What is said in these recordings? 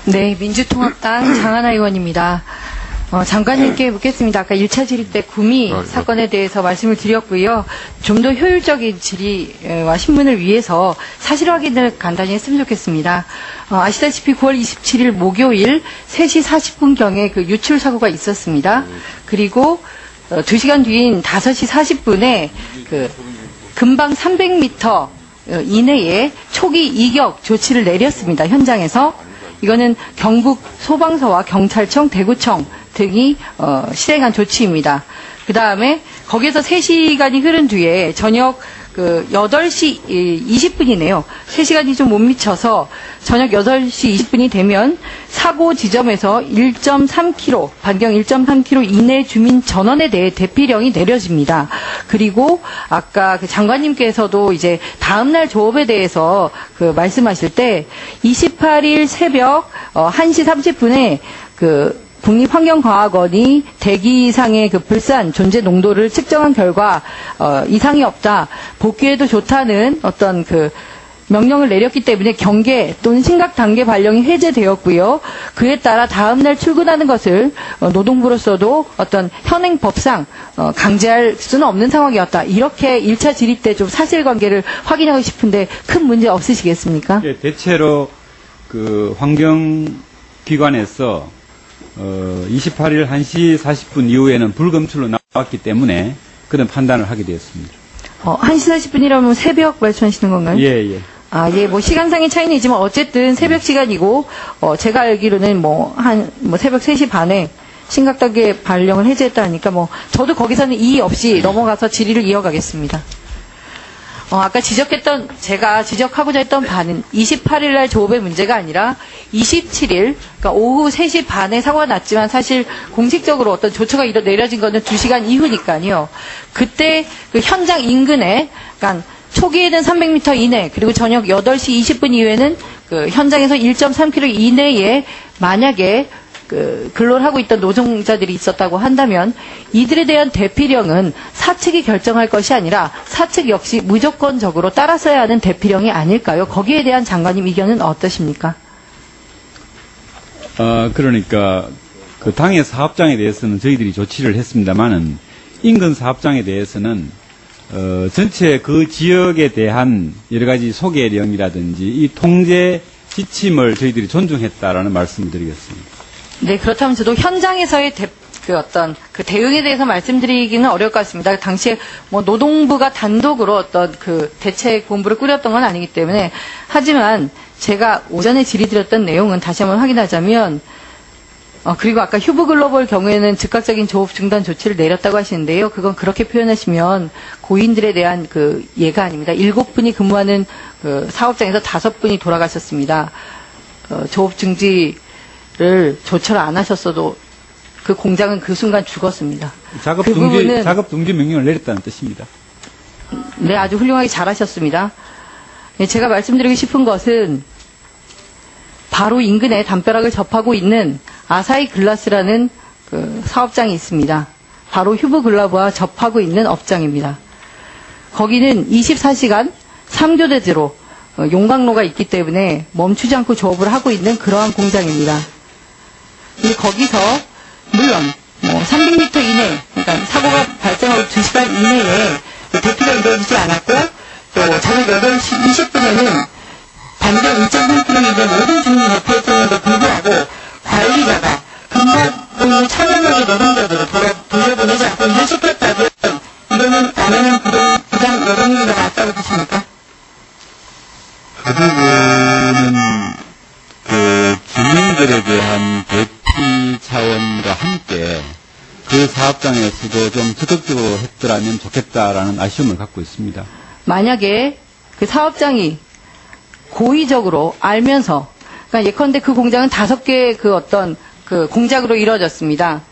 네, 민주통합당 장하나 의원입니다. 장관님께 묻겠습니다. 아까 1차 질의 때 구미 사건에 대해서 말씀을 드렸고요. 좀 더 효율적인 질의와 신문을 위해서 사실 확인을 간단히 했으면 좋겠습니다. 아시다시피 9월 27일 목요일 3시 40분경에 그 유출 사고가 있었습니다. 그리고 2시간 뒤인 5시 40분에 그 금방 300m 이내에 초기 이격 조치를 내렸습니다. 현장에서. 이거는 경북 소방서와 경찰청, 대구청 등이 실행한 조치입니다. 그 다음에 거기에서 3시간이 흐른 뒤에 저녁 8시 20분이네요. 3시간이 좀 못 미쳐서 저녁 8시 20분이 되면 사고 지점에서 1.3km, 반경 1.3km 이내 주민 전원에 대해 대피령이 내려집니다. 그리고 아까 그 장관님께서도 이제 다음날 조업에 대해서 말씀하실 때 28일 새벽 1시 30분에 국립환경과학원이 대기상의 불산 존재 농도를 측정한 결과 이상이 없다. 복귀해도 좋다는 어떤 명령을 내렸기 때문에 경계 또는 심각 단계 발령이 해제되었고요. 그에 따라 다음날 출근하는 것을 노동부로서도 어떤 현행법상 강제할 수는 없는 상황이었다. 이렇게 1차 질의 때 좀 사실관계를 확인하고 싶은데 큰 문제 없으시겠습니까? 네, 대체로 환경기관에서 28일 1시 40분 이후에는 불검출로 나왔기 때문에 그런 판단을 하게 되었습니다. 1시 40분이라면 새벽 말씀하시는 건가요? 예, 예. 예, 시간상의 차이는 있지만 어쨌든 새벽 시간이고, 제가 알기로는 새벽 3시 반에 심각하게 발령을 해제했다니까 저도 거기서는 이의 없이 넘어가서 질의를 이어가겠습니다. 아까 제가 지적하고자 했던 바는 28일 날 조업의 문제가 아니라 27일, 그러니까 오후 3시 반에 사고가 났지만 사실 공식적으로 어떤 조처가 내려진 거는 2시간 이후니까요. 그때 현장 인근에, 그러니까 초기에는 300m 이내, 그리고 저녁 8시 20분 이후에는 현장에서 1.3km 이내에 만약에 근로를 하고 있던 노동자들이 있었다고 한다면 이들에 대한 대피령은 사측이 결정할 것이 아니라 사측 역시 무조건적으로 따랐어야 하는 대피령이 아닐까요? 거기에 대한 장관님 의견은 어떠십니까? 그러니까 당의 사업장에 대해서는 저희들이 조치를 했습니다만은 인근 사업장에 대해서는 전체 그 지역에 대한 여러 가지 소개령이라든지 이 통제 지침을 저희들이 존중했다라는 말씀을 드리겠습니다. 네, 그렇다면 저도 현장에서의 대응에 대해서 말씀드리기는 어려울 것 같습니다. 당시에 노동부가 단독으로 대책 본부를 꾸렸던 건 아니기 때문에. 하지만 제가 오전에 질의드렸던 내용은 다시 한번 확인하자면, 그리고 아까 휴브글로벌 경우에는 즉각적인 조업 중단 조치를 내렸다고 하시는데요. 그건 그렇게 표현하시면 고인들에 대한 예가 아닙니다. 7분이 근무하는 사업장에서 5분이 돌아가셨습니다. 조업 중지를 조처를 안 하셨어도 그 공장은 그 순간 죽었습니다. 작업 중지 명령을 내렸다는 뜻입니다. 네, 아주 훌륭하게 잘하셨습니다. 네, 제가 말씀드리고 싶은 것은 바로 인근에 담벼락을 접하고 있는 아사히 글라스라는 사업장이 있습니다. 바로 휴브글로벌과 접하고 있는 업장입니다. 거기는 24시간 3교대제로 용광로가 있기 때문에 멈추지 않고 조업을 하고 있는 그러한 공장입니다. 근데 거기서 물론 300m 이내, 그러니까 사고가 발생하고 2시간 이내에 대피가 이루어지지 않았고 또 저녁 8시 20분에는 반경 2.3km 이내 모든 주민이 대피했음에도 불구하고 관리자가 근무하고 있는 1000여 명의 노동자들을 돌려보내지 않고 휴식했다면 이거는 안하는 부당 노동행위가 맞다고 보십니까? 그 부분은 주민들에 대한 대피 차원과 함께 그 사업장에서도 좀 적극적으로 했더라면 좋겠다라는 아쉬움을 갖고 있습니다. 만약에 그 사업장이 고의적으로 알면서, 그러니까 예컨대 그 공장은 5개의 공장으로 이루어졌습니다.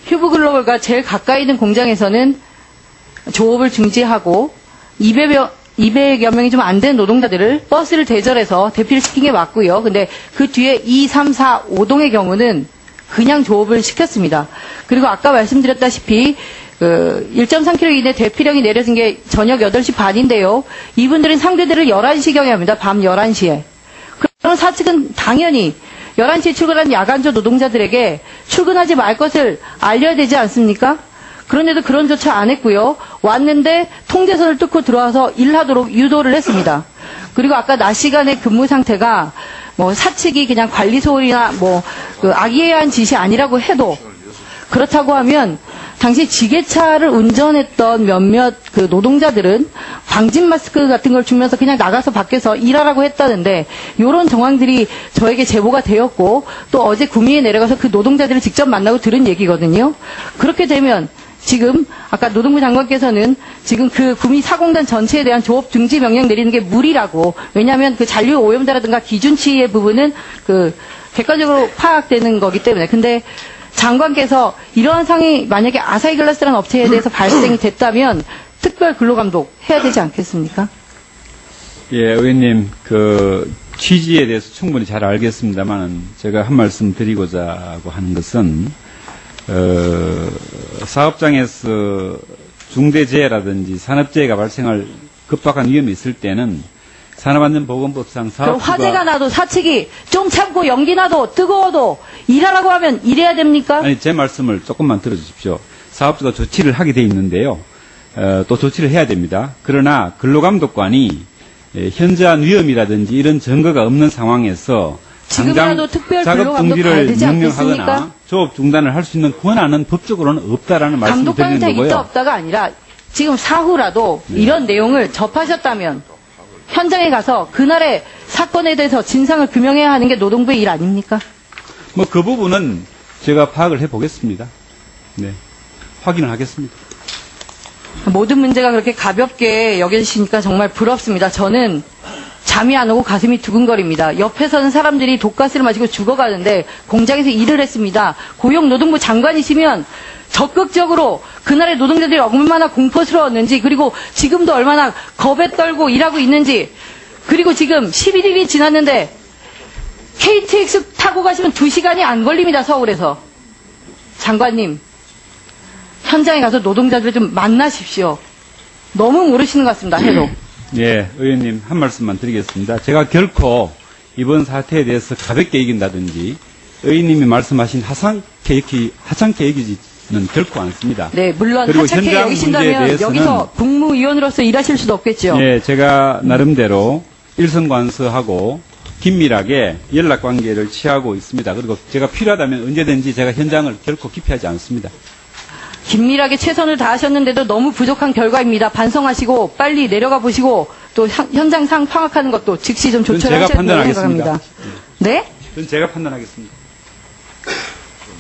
휴브글로벌과 제일 가까이 있는 공장에서는 조업을 중지하고 200여 명이 좀 안 된 노동자들을 버스를 대절해서 대피를 시킨 게 맞고요. 근데 그 뒤에 2, 3, 4, 5동의 경우는 그냥 조업을 시켰습니다. 그리고 아까 말씀드렸다시피 1.3km 이내 대피령이 내려진 게 저녁 8시 반인데요. 이분들은 상대들을 11시경에 합니다. 밤 11시에. 그럼 사측은 당연히 11시에 출근하는 야간조 노동자들에게 출근하지 말 것을 알려야 되지 않습니까? 그런데도 그런 조차 안 했고요. 왔는데 통제선을 뚫고 들어와서 일하도록 유도를 했습니다. 그리고 아까 낮 시간에 근무 상태가 뭐 사측이 그냥 관리 소홀이나 뭐 그 악의한 짓이 아니라고 해도 그렇다고 하면 당시 지게차를 운전했던 몇몇 그 노동자들은 방진 마스크 같은 걸 주면서 그냥 나가서 밖에서 일하라고 했다는데 이런 정황들이 저에게 제보가 되었고 또 어제 구미에 내려가서 그 노동자들을 직접 만나고 들은 얘기거든요. 그렇게 되면 지금 아까 노동부 장관께서는 지금 그 구미 사공단 전체에 대한 조업 중지 명령 내리는 게 무리라고, 왜냐하면 그 잔류 오염자라든가 기준치의 부분은 그 객관적으로 파악되는 거기 때문에. 근데 장관께서 이러한 상황이 만약에 아사히글라스라는 업체에 대해서 발생이 됐다면 특별 근로감독 해야 되지 않겠습니까? 예, 의원님, 그 취지에 대해서 충분히 잘 알겠습니다만 제가 한 말씀 드리고자 하는 것은 사업장에서 중대재해라든지 산업재해가 발생할 급박한 위험이 있을 때는 산업안전보건법상 그럼 화재가 나도 사측이 좀 참고 연기 나도 뜨거워도 일하라고 하면 일해야 됩니까? 아니, 제 말씀을 조금만 들어주십시오. 사업주가 조치를 하게 돼 있는데요. 또 조치를 해야 됩니다. 그러나 근로감독관이 현저한 위험이라든지 이런 증거가 없는 상황에서 지금이라도 특별 작업 근로감독 가야 중지를 되지 명령하거나 않겠습니까? 조업 중단을 할 수 있는 권한은 법적으로는 없다라는 말씀을 드리는 감독관한테 거고요. 있다 없다가 아니라 지금 사후라도 이런 내용을 접하셨다면 현장에 가서 그날의 사건에 대해서 진상을 규명해야 하는 게 노동부의 일 아닙니까? 뭐 그 부분은 제가 파악을 해보겠습니다. 네, 확인을 하겠습니다. 모든 문제가 그렇게 가볍게 여겨지시니까 정말 부럽습니다. 저는 잠이 안 오고 가슴이 두근거립니다. 옆에서는 사람들이 독가스를 마시고 죽어가는데 공장에서 일을 했습니다. 고용노동부 장관이시면 적극적으로 그날의 노동자들이 얼마나 공포스러웠는지, 그리고 지금도 얼마나 겁에 떨고 일하고 있는지, 그리고 지금 11일이 지났는데 KTX 타고 가시면 2시간이 안 걸립니다. 서울에서. 장관님, 현장에 가서 노동자들 좀 만나십시오. 너무 모르시는 것 같습니다. 해도. 예, 의원님 한 말씀만 드리겠습니다. 제가 결코 이번 사태에 대해서 가볍게 이긴다든지 의원님이 말씀하신 하찮게 여기지는 결코 않습니다. 네, 물론 그리고 하찮게 현장 여기신다면 문제에 대해서는 여기서 국무위원으로서 일하실 수도 없겠죠. 예, 제가 나름대로 일선관서하고 긴밀하게 연락관계를 취하고 있습니다. 그리고 제가 필요하다면 언제든지 제가 현장을 결코 기피하지 않습니다. 긴밀하게 최선을 다하셨는데도 너무 부족한 결과입니다. 반성하시고 빨리 내려가 보시고 또 현장 상황 파악하는 것도 즉시 좀 그건 조처를 제가 하셔야 된다고 판단하겠습니다. 생각합니다. 네? 그건 제가 판단하겠습니다.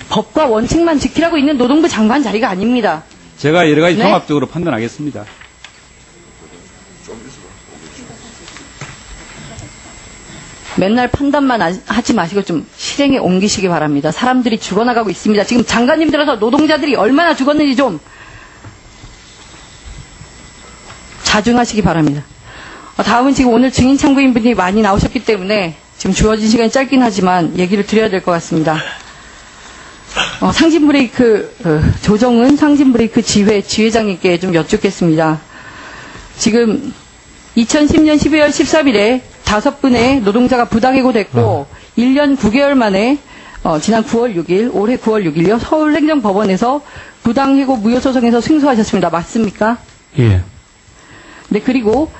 법과 원칙만 지키라고 있는 노동부 장관 자리가 아닙니다. 제가 여러 가지 네? 종합적으로 판단하겠습니다. 맨날 판단만 하지 마시고 좀 실행에 옮기시기 바랍니다. 사람들이 죽어나가고 있습니다. 지금 장관님 들어서 노동자들이 얼마나 죽었는지 좀 자중하시기 바랍니다. 다음은 지금 오늘 증인 참고인분들이 많이 나오셨기 때문에 지금 주어진 시간이 짧긴 하지만 얘기를 드려야 될 것 같습니다. 상진브레이크 조정은 상진브레이크 지회장님께 좀 여쭙겠습니다. 지금 2010년 12월 13일에 5분의 노동자가 부당해고됐고 1년 9개월 만에 지난 9월 6일, 올해 9월 6일요 서울행정법원에서 부당해고 무효소송에서 승소하셨습니다. 맞습니까? 예. 네, 그리고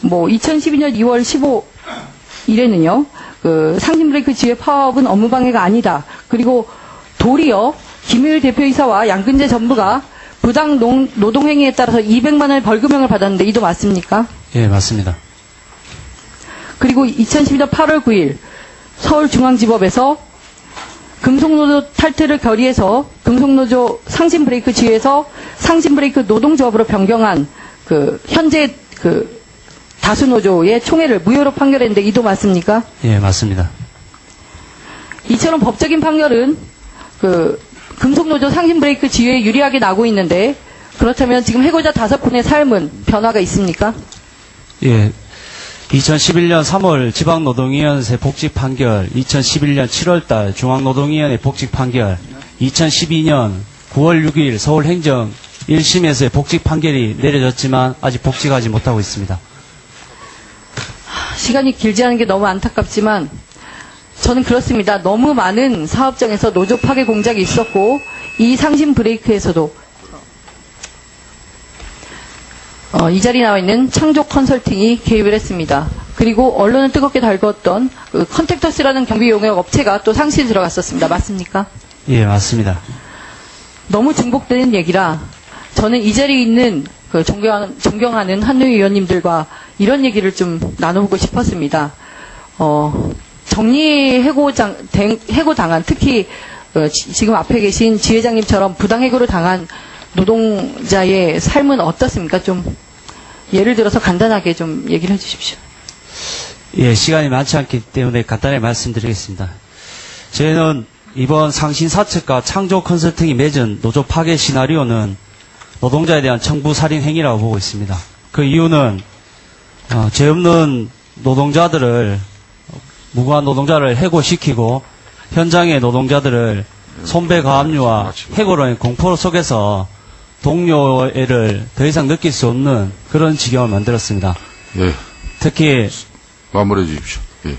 2012년 2월 15일에는요 상진브레이크 지회 파업은 업무방해가 아니다. 그리고 도리어 김효일 대표이사와 양근재 전부가 부당 노동행위에 따라서 200만 원의 벌금형을 받았는데 이도 맞습니까? 예, 맞습니다. 그리고 2012년 8월 9일 서울중앙지법에서 금속노조 탈퇴를 결의해서 금속노조 상진브레이크 지회에서 상진브레이크 노동조합으로 변경한 현재 다수노조의 총회를 무효로 판결했는데 이도 맞습니까? 예, 맞습니다. 이처럼 법적인 판결은 금속노조 상진브레이크 지회에 유리하게 나고 있는데 그렇다면 지금 해고자 5분의 삶은 변화가 있습니까? 예. 2011년 3월 지방노동위원회 복직 판결, 2011년 7월달 중앙노동위원회 복직 판결, 2012년 9월 6일 서울행정 1심에서의 복직 판결이 내려졌지만 아직 복직하지 못하고 있습니다. 시간이 길지 않은 게 너무 안타깝지만 저는 그렇습니다. 너무 많은 사업장에서 노조 파괴 공작이 있었고 이 상신 브레이크에서도 이 자리에 나와 있는 창조 컨설팅이 개입을 했습니다. 그리고 언론을 뜨겁게 달궜던 그 컨택터스라는 경비 용역 업체가 또 상시에 들어갔었습니다. 맞습니까? 예, 맞습니다. 너무 중복되는 얘기라 저는 이 자리에 있는 그 존경하는 한노위 의원님들과 이런 얘기를 좀 나눠보고 싶었습니다. 해고당한 특히 지금 앞에 계신 지회장님처럼 부당해고를 당한 노동자의 삶은 어떻습니까? 좀 예를 들어서 간단하게 좀 얘기를 해주십시오. 예, 시간이 많지 않기 때문에 간단히 말씀드리겠습니다. 저희는 이번 상신 사측과 창조 컨설팅이 맺은 노조 파괴 시나리오는 노동자에 대한 청부살인 행위라고 보고 있습니다. 그 이유는 죄 없는 노동자들을 무고한 노동자를 해고시키고 현장의 노동자들을 손배가압류와 해고로의 공포 속에서 동료애를 더 이상 느낄 수 없는 그런 지경을 만들었습니다. 예. 특히 마무리해 주십시오. 예.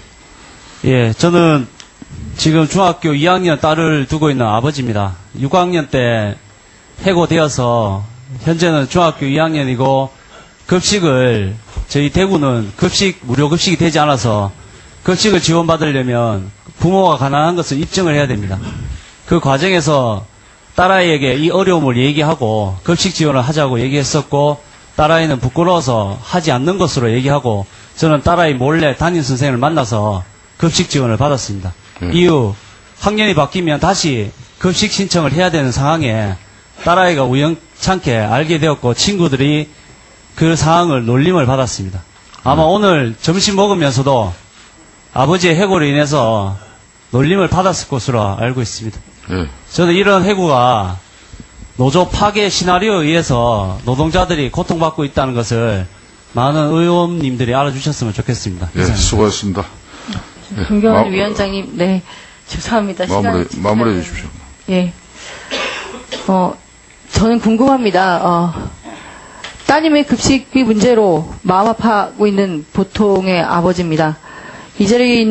예, 저는 지금 중학교 2학년 딸을 두고 있는 아버지입니다. 6학년 때 해고되어서 현재는 중학교 2학년이고 급식을 저희 대구는 무료 급식이 되지 않아서 급식을 지원받으려면 부모가 가난한 것을 입증을 해야 됩니다. 그 과정에서 딸아이에게 이 어려움을 얘기하고 급식 지원을 하자고 얘기했었고 딸아이는 부끄러워서 하지 않는 것으로 얘기하고 저는 딸아이 몰래 담임 선생님을 만나서 급식 지원을 받았습니다. 이후 학년이 바뀌면 다시 급식 신청을 해야 되는 상황에 딸아이가 우연찮게 알게 되었고 친구들이 그 상황을 놀림을 받았습니다. 아마 오늘 점심 먹으면서도 아버지의 해고로 인해서 놀림을 받았을 것으로 알고 있습니다. 예. 저는 이런 해고가 노조 파괴 시나리오에 의해서 노동자들이 고통받고 있다는 것을 많은 의원님들이 알아주셨으면 좋겠습니다. 예, 수고하셨습니다. 예. 존경하는 위원장님, 네, 죄송합니다. 마무리해 주십시오. 예. 저는 궁금합니다. 따님의 급식비 문제로 마음 아파하고 있는 보통의 아버지입니다. 이 자리에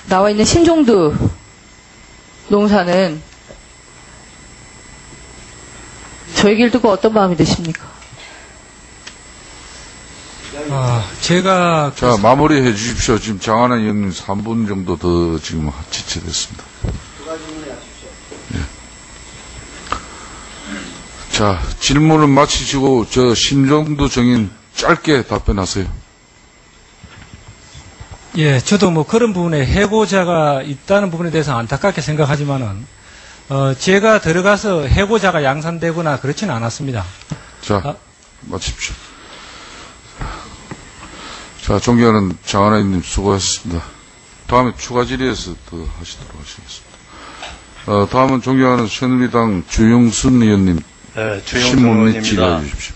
나와 있는 신종두 농사는 저 얘기를 듣고 어떤 마음이 드십니까? 제가 자, 마무리해 주십시오. 지금 장하나 의원님 3분 정도 더 지금 지체됐습니다. 예. 자, 질문을 마치시고 저 신종두 정인 짧게 답변하세요. 예, 저도 뭐 그런 부분에 해고자가 있다는 부분에 대해서 안타깝게 생각하지만은 제가 들어가서 해고자가 양산되거나 그렇지는 않았습니다. 자, 마칩시오. 자, 존경하는 장하나 의원님 수고하셨습니다. 다음에 추가 질의에서 더 하시도록 하시겠습니다. 다음은 존경하는 새누리당 주영순 의원님 네, 주영순 신문 및 의원입니다. 질의해 주십시오.